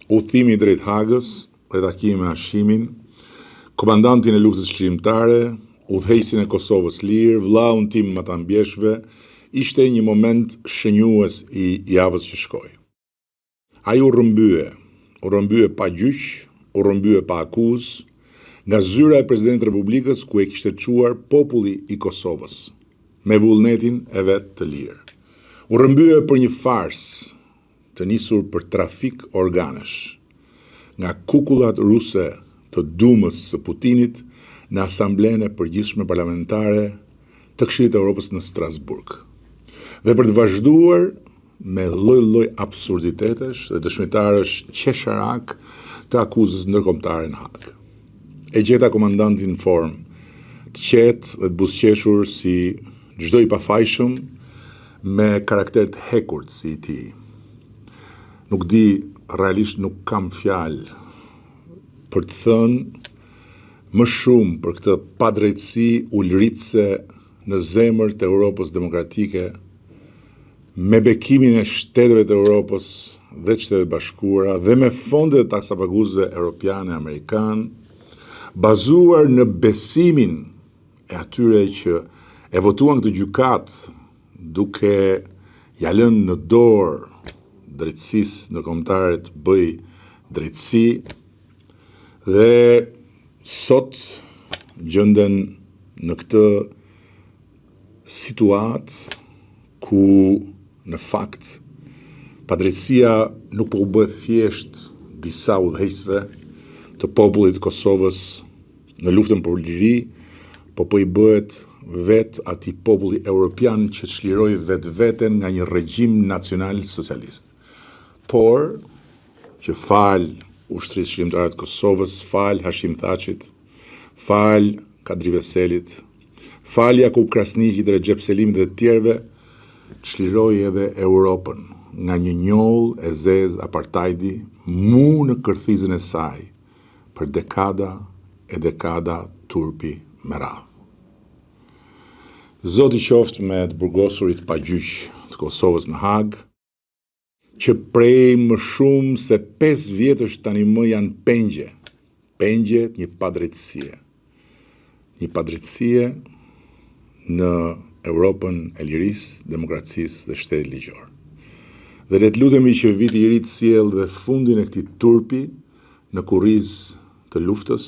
udhëtimi drejt Hagës dhe takimi me Hashimin, komandantin e luftës çlirimtare, udhëheqësin e Kosovës lirë, vllaun tim Matambjeshve, ishte një moment shënjues i javës që shkoi. Ai u rrëmbye pa gjyq, u rrëmbye pa akuzë, nga zyra e presidentit të Republikës ku e kishte çuar populli i Kosovës, me vullnetin e vet të lirë. U rrëmbye për një farsë të nisur për trafik organesh, nga kukullat ruse të Dumës së Putinit në Asamblenë e Përgjithshme Parlamentare të Këshillit të Evropës në Strasburg. Dhe për të vazhduar me lloj-lloj absurditetesh dhe dëshmitarësh qesharak të akuzës ndërkombëtare në Hagë. E gjeta komandantin në formë të qetë dhe të buzëqeshur si çdo i pafajshëm, me karakter të hekurt si i tij. Nuk di, realisht nuk kam fjalë për të thënë më shumë për këtë padrejtësi ulëritëse në zemër të Europës demokratike, me bekimin e shteteve të Europës dhe të Shtetet Bashkuara dhe me fondet e taksapaguzëve europiane amerikan, bazuar në besimin e atyre që e votuan këtë gjykatë duke ja lënë në dorë drejtësisë ndërkombëtare të bëj drejtësi, dhe sot gjenden në këtë situatë ku në fakt padrejtësia nuk po u bë thjesht disa udhëheqësve të popullit të Kosovës në luftën për liri, po i bëhet vetë atij populli europian që çliroi vetveten nga një regjim nacional socialist. Por që fal ushtrisë çlirimtare të Kosovës, fal Hashim Thachit, fal Kadri Veselit, fal Jakub Krasniqit, Recep Selimit dhe të tjerëve, çliroi edhe Europën nga një njoll e zezë apartajdi, mu në kërthizën e saj për dekada e dekada turpi me radhë. Zoti qoftë me të burgosurit pa gjyq të Kosovës në Hagë, që prej më shumë se 5 vjetësh tani më janë pengje një padrejtësie. Një padrejtësie në Europën e lirisë, demokracisë dhe shtetit ligjor. Dhe le të lutemi që viti i ri të sjellë dhe fundin e këtij turpi në kurrizë të luftës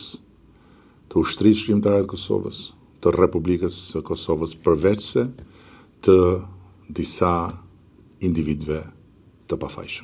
të ushtrisë çlirimtare të Kosovës, të Republikës së Kosovës, përveçse të disa individëve të pafajshëm.